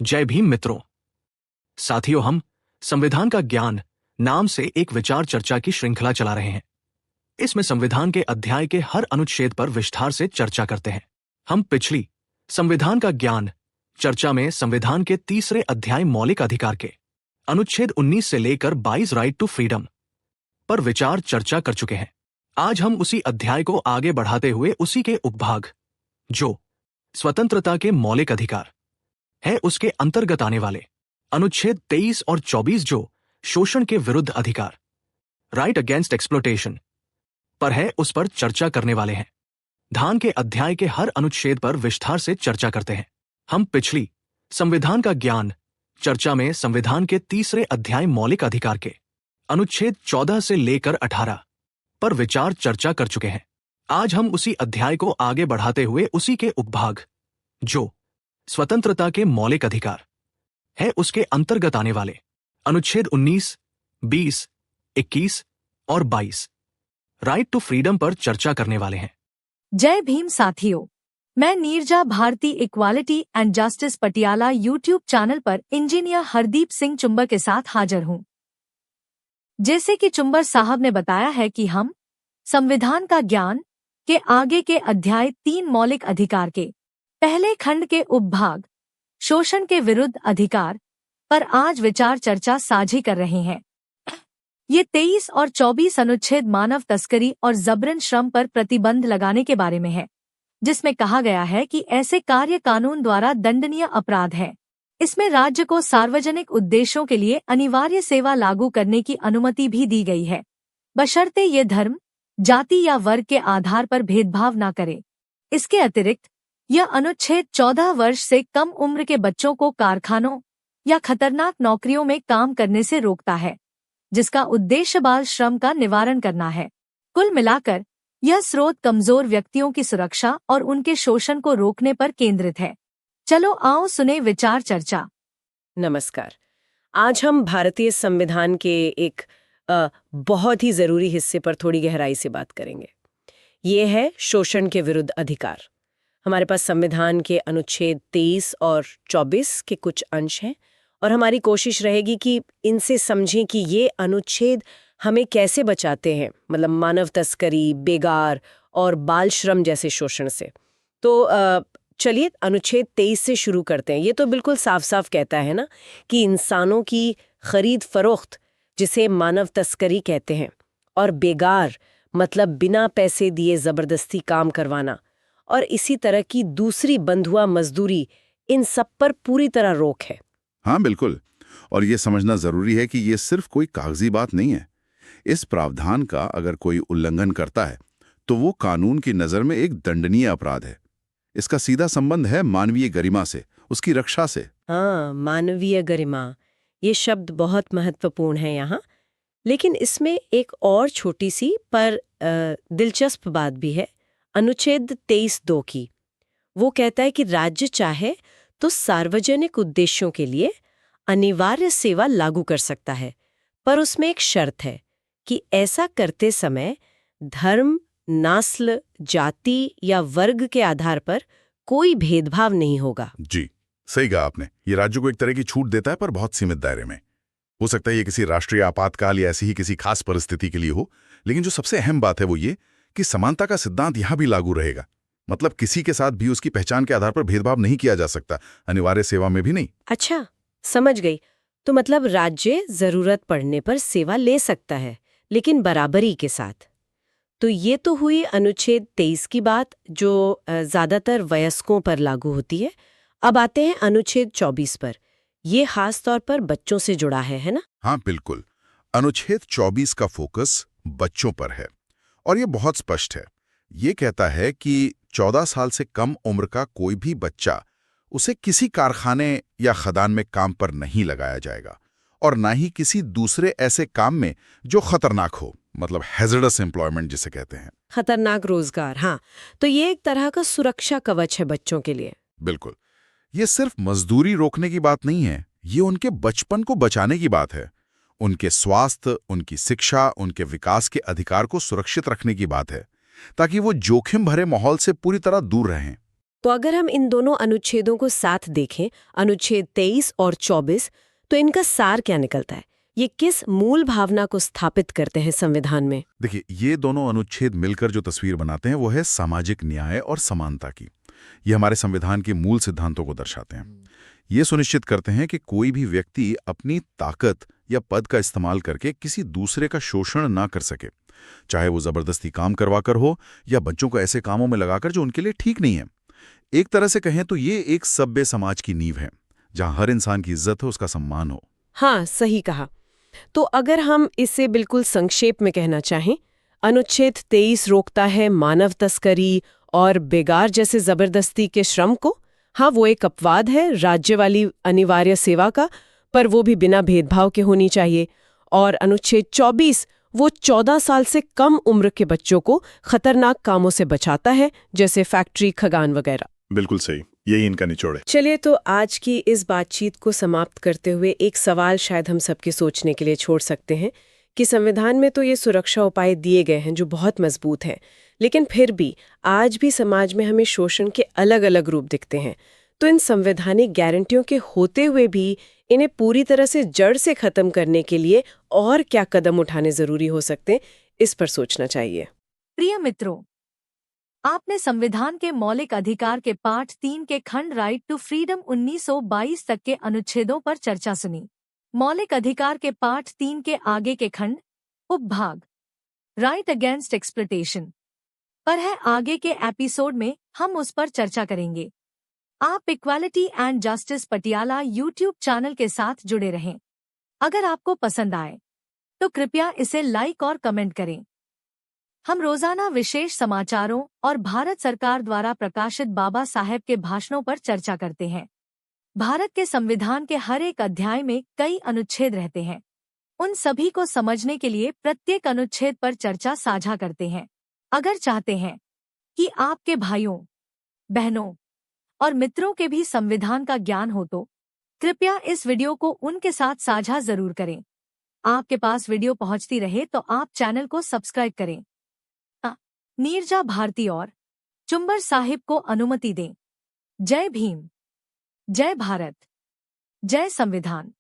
जय भीम मित्रों। साथियों, हम संविधान का ज्ञान नाम से एक विचार चर्चा की श्रृंखला चला रहे हैं। इसमें संविधान के अध्याय के हर अनुच्छेद पर विस्तार से चर्चा करते हैं। हम पिछली संविधान का ज्ञान चर्चा में संविधान के तीसरे अध्याय मौलिक अधिकार के अनुच्छेद 19 से लेकर 22 राइट टू फ्रीडम पर विचार चर्चा कर चुके हैं। आज हम उसी अध्याय को आगे बढ़ाते हुए उसी के उपभाग जो स्वतंत्रता के मौलिक अधिकार है उसके अंतर्गत आने वाले अनुच्छेद 23 और 24 जो शोषण के विरुद्ध अधिकार राइट अगेंस्ट एक्सप्लोटेशन पर है उस पर चर्चा करने वाले हैं। धान के अध्याय के हर अनुच्छेद पर विस्तार से चर्चा करते हैं। हम पिछली संविधान का ज्ञान चर्चा में संविधान के तीसरे अध्याय मौलिक अधिकार के अनुच्छेद 14 से लेकर 18 पर विचार चर्चा कर चुके हैं। आज हम उसी अध्याय को आगे बढ़ाते हुए उसी के उपभाग जो स्वतंत्रता के मौलिक अधिकार है उसके अंतर्गत आने वाले अनुच्छेद 19, 20, 21 और 22 राइट टू फ्रीडम पर चर्चा करने वाले हैं। जय भीम साथियों, मैं Neerja Bharti equality and justice Patiala YouTube channel पर इंजीनियर हरदीप सिंह चुंबर के साथ हाजिर हूं। जैसे कि चुंबर साहब ने बताया है कि हम संविधान का ज्ञान के आगे के अध्याय 3 मौलिक अधिकार के पहले खंड के उपभाग शोषण के विरुद्ध अधिकार पर आज विचार चर्चा साझी कर रहे हैं। ये 23 और 24 अनुच्छेद मानव तस्करी और जबरन श्रम पर प्रतिबंध लगाने के बारे में है, जिसमें कहा गया है कि ऐसे कार्य कानून द्वारा दंडनीय अपराध है। इसमें राज्य को सार्वजनिक उद्देश्यों के लिए अनिवार्य सेवा लागू करने की अनुमति भी दी गई है, बशर्ते ये धर्म, जाति या वर्ग के आधार पर भेदभाव न करे। इसके अतिरिक्त यह अनुच्छेद 14 वर्ष से कम उम्र के बच्चों को कारखानों या खतरनाक नौकरियों में काम करने से रोकता है, जिसका उद्देश्य बाल श्रम का निवारण करना है। कुल मिलाकर यह स्रोत कमजोर व्यक्तियों की सुरक्षा और उनके शोषण को रोकने पर केंद्रित है। चलो आओ सुने विचार चर्चा। नमस्कार। आज हम भारतीय संविधान के एक बहुत ही जरूरी हिस्से पर थोड़ी गहराई से बात करेंगे। ये है शोषण के विरुद्ध अधिकार। हमारे पास संविधान के अनुच्छेद 23 और 24 के कुछ अंश हैं और हमारी कोशिश रहेगी कि इनसे समझें कि ये अनुच्छेद हमें कैसे बचाते हैं, मतलब मानव तस्करी, बेगार और बाल श्रम जैसे शोषण से। तो चलिए अनुच्छेद 23 से शुरू करते हैं। ये तो बिल्कुल साफ साफ कहता है ना कि इंसानों की खरीद फरोख्त, जिसे मानव तस्करी कहते हैं, और बेगार मतलब बिना पैसे दिए जबरदस्ती काम करवाना, और इसी तरह की दूसरी बंधुआ मजदूरी, इन सब पर पूरी तरह रोक है। हाँ बिल्कुल। और ये समझना जरूरी है कि ये सिर्फ कोई कागजी बात नहीं है। इस प्रावधान का अगर कोई उल्लंघन करता है तो वो कानून की नजर में एक दंडनीय अपराध है। इसका सीधा संबंध है मानवीय गरिमा से, उसकी रक्षा से। हाँ, मानवीय गरिमा, ये शब्द बहुत महत्वपूर्ण है यहाँ। लेकिन इसमें एक और छोटी सी पर दिलचस्प बात भी है, अनुच्छेद 23(2) की। वो कहता है कि राज्य चाहे तो सार्वजनिक उद्देश्यों के लिए अनिवार्य सेवा लागू कर सकता है, पर उसमें एक शर्त है कि ऐसा करते समय धर्म, नस्ल, जाति या वर्ग के आधार पर कोई भेदभाव नहीं होगा। जी सही कहा आपने। ये राज्य को एक तरह की छूट देता है, पर बहुत सीमित दायरे में। हो सकता है ये किसी राष्ट्रीय आपातकाल या ऐसी ही किसी खास परिस्थिति के लिए हो, लेकिन जो सबसे अहम बात है वो ये कि समानता का सिद्धांत यहां भी लागू रहेगा। मतलब किसी के साथ भी उसकी पहचान के आधार पर भेदभाव नहीं किया जा सकता, अनिवार्य सेवा में भी नहीं। अच्छा, समझ गई। तो मतलब राज्य जरूरत पड़ने पर सेवा ले सकता है, लेकिन बराबरी के साथ। तो ये तो हुई अनुच्छेद 23 की बात, जो ज्यादातर वयस्कों पर लागू होती है। अब आते हैं अनुच्छेद 24 पर। ये खास तौर पर बच्चों से जुड़ा है ना? हाँ बिल्कुल। अनुच्छेद 24 का फोकस बच्चों पर है और ये बहुत स्पष्ट है। ये कहता है कि 14 साल से कम उम्र का कोई भी बच्चा, उसे किसी कारखाने या खदान में काम पर नहीं लगाया जाएगा, और ना ही किसी दूसरे ऐसे काम में जो खतरनाक हो, मतलब हैजर्डस एम्प्लॉयमेंट जिसे कहते हैं। खतरनाक रोजगार। हाँ, तो ये एक तरह का सुरक्षा कवच है बच्चों के लिए। बिल्कुल। ये सिर्फ मजदूरी रोकने की बात नहीं है, ये उनके बचपन को बचाने की बात है। उनके स्वास्थ्य, उनकी शिक्षा, उनके विकास के अधिकार को सुरक्षित रखने की बात है, ताकि वो जोखिम भरे माहौल से पूरी तरह दूर रहें। तो अगर हम इन दोनों अनुच्छेदों को साथ देखें, अनुच्छेद 23 और 24, तो इनका सार क्या निकलता है? ये किस मूल भावना को स्थापित करते हैं संविधान में? देखिए, ये दोनों अनुच्छेद मिलकर जो तस्वीर बनाते हैं वो है सामाजिक न्याय और समानता की। ये हमारे संविधान के मूल सिद्धांतों को दर्शाते हैं। ये सुनिश्चित करते हैं कि कोई भी व्यक्ति अपनी ताकत या पद का इस्तेमाल करके किसी दूसरे का शोषण ना कर सके, चाहे वो जबरदस्ती काम करवाकर हो या बच्चों को ऐसे कामों में लगाकर जो उनके लिए ठीक नहीं है। एक तरह से कहें तो ये एक सभ्य समाज की नींव है, जहां हर इंसान की इज्जत हो, उसका सम्मान हो। हाँ, सही कहा। तो अगर हम इसे बिल्कुल संक्षेप में कहना चाहें, अनुच्छेद 23 रोकता है मानव तस्करी और बेगार जैसे जबरदस्ती के श्रम को। हाँ, वो एक अपवाद है राज्य वाली अनिवार्य सेवा का, पर वो भी बिना भेदभाव के होनी चाहिए। और अनुच्छेद 24 वो 14 साल से कम उम्र के बच्चों को खतरनाक कामों से बचाता है, जैसे फैक्ट्री, खगान वगैरह। बिल्कुल सही, यही इनका निचोड़ है। चलिए, तो आज की इस बातचीत को समाप्त करते हुए एक सवाल शायद हम सबके सोचने के लिए छोड़ सकते हैं कि संविधान में तो ये सुरक्षा उपाय दिए गए हैं जो बहुत मजबूत हैं, लेकिन फिर भी आज भी समाज में हमें शोषण के अलग अलग रूप दिखते हैं। तो इन संवैधानिक गारंटियों के होते हुए भी इन्हें पूरी तरह से जड़ से खत्म करने के लिए और क्या कदम उठाने जरूरी हो सकते हैं, इस पर सोचना चाहिए। प्रिय मित्रों, आपने संविधान के मौलिक अधिकार के पाठ 3 के खंड राइट टू फ्रीडम 1922 तक के अनुच्छेदों पर चर्चा सुनी। मौलिक अधिकार के पाठ 3 के आगे के खंड उपभाग राइट अगेंस्ट एक्सप्लॉयटेशन पर है। आगे के एपिसोड में हम उस पर चर्चा करेंगे। आप equality and justice Patiala YouTube channel के साथ जुड़े रहें। अगर आपको पसंद आए तो कृपया इसे लाइक और कमेंट करें। हम रोजाना विशेष समाचारों और भारत सरकार द्वारा प्रकाशित बाबा साहेब के भाषणों पर चर्चा करते हैं। भारत के संविधान के हर एक अध्याय में कई अनुच्छेद रहते हैं। उन सभी को समझने के लिए प्रत्येक अनुच्छेद पर चर्चा साझा करते हैं। अगर चाहते हैं कि आपके भाइयों, बहनों और मित्रों के भी संविधान का ज्ञान हो तो कृपया इस वीडियो को उनके साथ साझा जरूर करें। आपके पास वीडियो पहुंचती रहे तो आप चैनल को सब्सक्राइब करें। नीरजा भारती और चुंबर साहिब को अनुमति दें। जय भीम, जय भारत, जय संविधान।